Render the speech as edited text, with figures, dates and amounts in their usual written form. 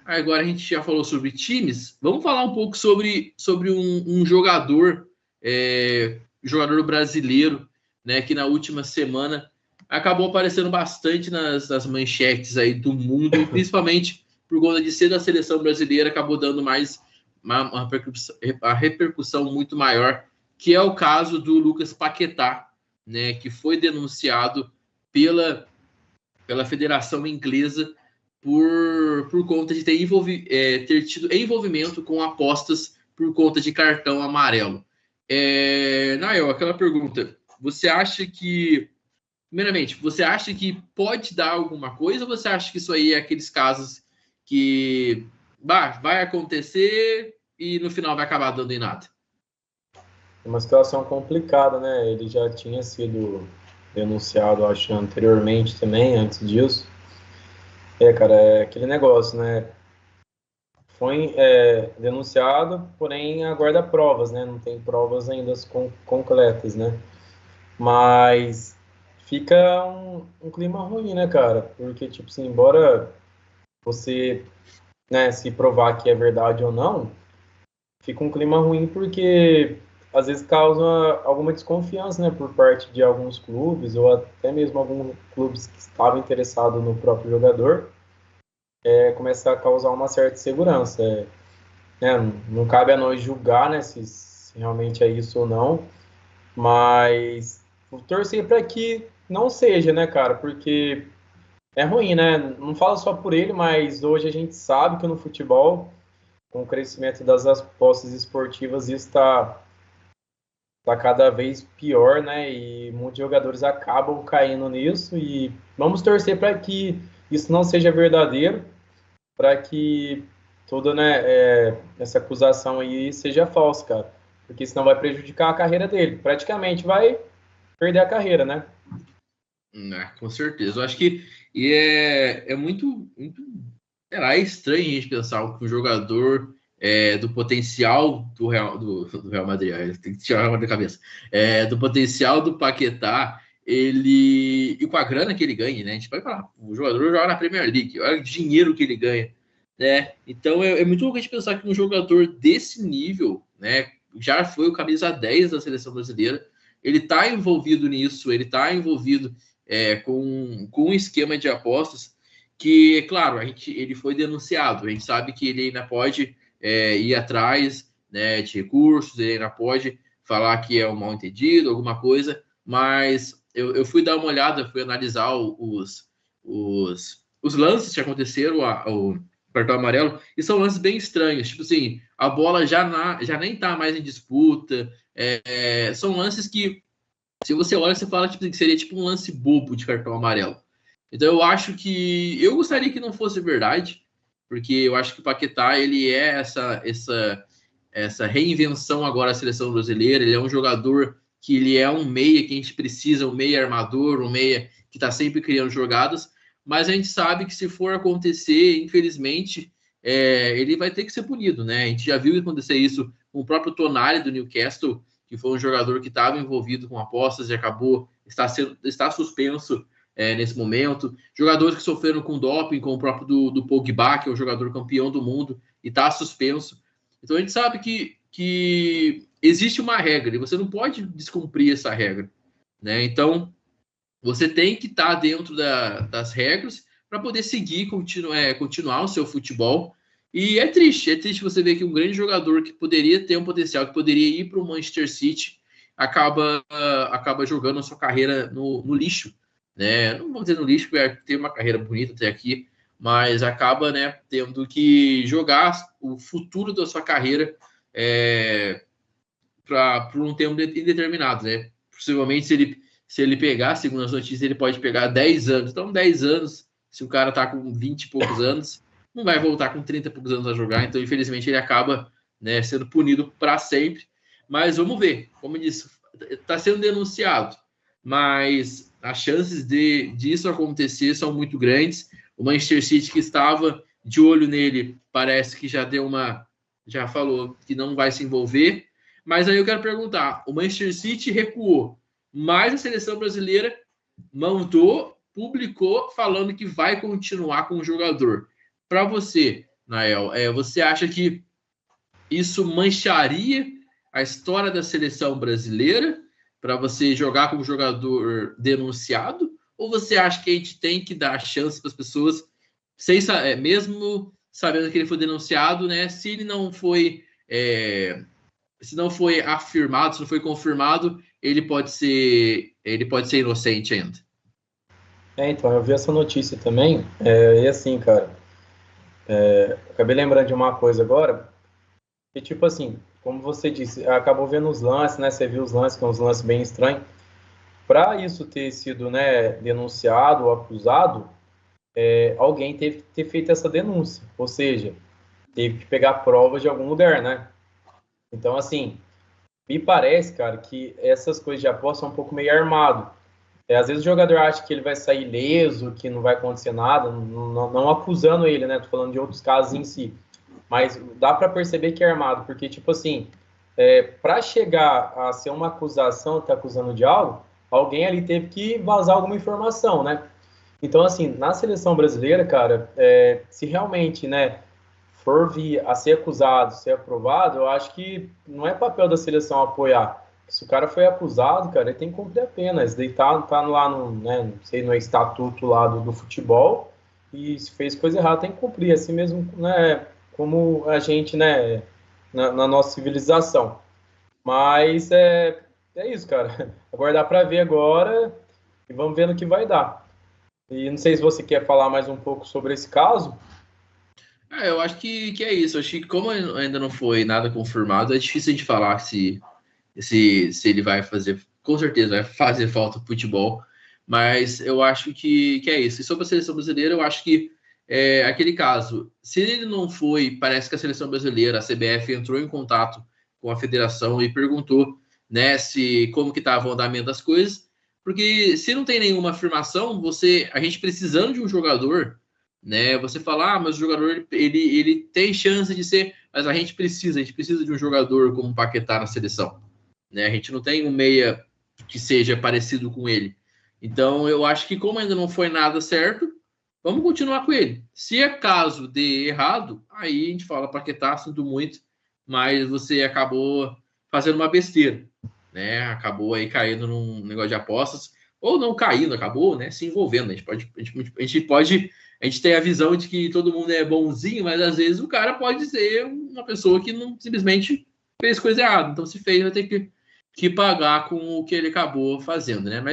agora a gente já falou sobre times, vamos falar um pouco sobre um jogador, jogador brasileiro, né, que na última semana acabou aparecendo bastante nas manchetes aí do mundo, e principalmente por conta de ser da seleção brasileira, acabou dando mais uma repercussão muito maior, que é o caso do Lucas Paquetá, né, que foi denunciado pela Federação Inglesa por conta de ter tido envolvimento com apostas por conta de cartão amarelo. Nael, aquela pergunta, você acha que, primeiramente, você acha que pode dar alguma coisa, ou você acha que isso aí é aqueles casos que vai acontecer e no final vai acabar dando em nada? Uma situação complicada, né? Ele já tinha sido denunciado, acho, anteriormente também, antes disso. Cara, é aquele negócio, né? Foi denunciado, porém aguarda provas, né? Não tem provas ainda concretas, né? Mas fica um clima ruim, né, cara? Porque, tipo assim, embora você, né, se provar que é verdade ou não, fica um clima ruim porque às vezes causa alguma desconfiança, né, por parte de alguns clubes ou até mesmo alguns clubes que estavam interessados no próprio jogador, começa a causar uma certa insegurança. Né, não cabe a nós julgar, né, se realmente é isso ou não, mas vou torcer para que não seja, né, cara, porque é ruim, né? Não falo só por ele, mas hoje a gente sabe que no futebol, com o crescimento das apostas esportivas, isso está cada vez pior, né? E muitos jogadores acabam caindo nisso. E vamos torcer para que isso não seja verdadeiro, para que toda, né, essa acusação aí seja falsa, cara. Porque senão vai prejudicar a carreira dele. Praticamente vai perder a carreira, né? Com certeza. Eu acho que é muito, muito é estranho a gente pensar que um jogador do potencial do Real Madrid, tem que tirar o Real Madrid da cabeça, do potencial do Paquetá, e com a grana que ele ganha, né? A gente vai falar, o jogador joga na Premier League, olha o dinheiro que ele ganha, né? Então é muito louco a gente pensar que um jogador desse nível, né, já foi o camisa 10 da seleção brasileira, ele está envolvido nisso, ele está envolvido com um esquema de apostas que, claro, ele foi denunciado. A gente sabe que ele ainda pode ir atrás, né, de recursos, ele ainda pode falar que é um mal entendido, alguma coisa, mas eu fui dar uma olhada, fui analisar os lances que aconteceram, o cartão amarelo, e são lances bem estranhos. Tipo assim, a bola já nem tá mais em disputa. São lances que, se você olha, você fala que seria tipo um lance bobo de cartão amarelo. Então eu acho que eu gostaria que não fosse verdade, porque eu acho que o Paquetá ele é essa reinvenção agora da seleção brasileira. Ele é um jogador que ele é um meia que a gente precisa, um meia armador, um meia que está sempre criando jogadas. Mas a gente sabe que se for acontecer, infelizmente, ele vai ter que ser punido, né? A gente já viu acontecer isso com o próprio Tonali do Newcastle, que foi um jogador que estava envolvido com apostas e está suspenso nesse momento. Jogadores que sofreram com doping, como o próprio do Pogba, que é um jogador campeão do mundo e está suspenso. Então a gente sabe que existe uma regra e você não pode descumprir essa regra, né? Então você tem que estar dentro das regras para poder seguir, continuar o seu futebol. E é triste você ver que um grande jogador que poderia ter um potencial, que poderia ir para o Manchester City, acaba jogando a sua carreira no lixo, né? Não vou dizer no lixo, porque tem uma carreira bonita até aqui, mas acaba, né, tendo que jogar o futuro da sua carreira por um tempo indeterminado, né? Possivelmente, se ele pegar, segundo as notícias, ele pode pegar 10 anos. Então, 10 anos, se o cara tá com 20 e poucos anos, não vai voltar com 30 e poucos anos a jogar. Então, infelizmente, ele acaba, né, sendo punido para sempre. Mas vamos ver. Como eu disse, está sendo denunciado, mas as chances disso acontecer são muito grandes. O Manchester City, que estava de olho nele, parece que já falou que não vai se envolver. Mas aí eu quero perguntar, o Manchester City recuou, mas a seleção brasileira publicou falando que vai continuar com o jogador. Para você, Nael, você acha que isso mancharia a história da seleção brasileira para você jogar como jogador denunciado? Ou você acha que a gente tem que dar chance para as pessoas, mesmo sabendo que ele foi denunciado, né? Se ele não foi, se não foi afirmado, se não foi confirmado, ele pode ser inocente ainda. Então, eu vi essa notícia também, e assim, cara, acabei lembrando de uma coisa agora, que tipo assim, como você disse, acabou vendo os lances, né? Você viu os lances, que é uns lances bem estranhos. Para isso ter sido, né, denunciado ou acusado, alguém teve que ter feito essa denúncia, ou seja, teve que pegar provas de algum lugar, né? Então, assim, me parece, cara, que essas coisas de aposta são um pouco meio armado. Às vezes o jogador acha que ele vai sair ileso, que não vai acontecer nada, não acusando ele, né? Tô falando de outros casos em si. Mas dá para perceber que é armado, porque, tipo assim, para chegar a ser uma acusação, tá acusando de algo, alguém ali teve que vazar alguma informação, né? Então, assim, na seleção brasileira, cara, se realmente, né, for vir a ser acusado, ser aprovado, eu acho que não é papel da seleção apoiar. Se o cara foi acusado, cara, ele tem que cumprir a pena. Isso daí tá lá no, né, não sei, no estatuto lá do futebol, e se fez coisa errada, tem que cumprir, assim mesmo, né, como a gente, né, na nossa civilização. Mas é isso, cara. Aguardar para ver agora e vamos ver no que vai dar. E não sei se você quer falar mais um pouco sobre esse caso. Eu acho que é isso. Eu acho que como ainda não foi nada confirmado, é difícil a gente falar se ele vai fazer. Com certeza vai fazer falta pro futebol, mas eu acho que é isso. E sobre a seleção brasileira, eu acho que aquele caso, se ele não foi, parece que a seleção brasileira, a CBF, entrou em contato com a federação e perguntou, né, como que estava o andamento das coisas, porque se não tem nenhuma afirmação, a gente precisando de um jogador, né, você fala, mas o jogador ele tem chance de ser, mas a gente precisa de um jogador como o Paquetá na seleção, né? A gente não tem um meia que seja parecido com ele. Então, eu acho que como ainda não foi nada certo, vamos continuar com ele. Se acaso dê errado, aí a gente fala, Paquetá, sinto muito, mas você acabou fazendo uma besteira, né? Acabou aí caindo num negócio de apostas, ou não caindo, acabou, né? Se envolvendo. A gente tem a visão de que todo mundo é bonzinho, mas às vezes o cara pode ser uma pessoa que não simplesmente fez coisa errada. Então, se fez, vai ter que pagar com o que ele acabou fazendo, né?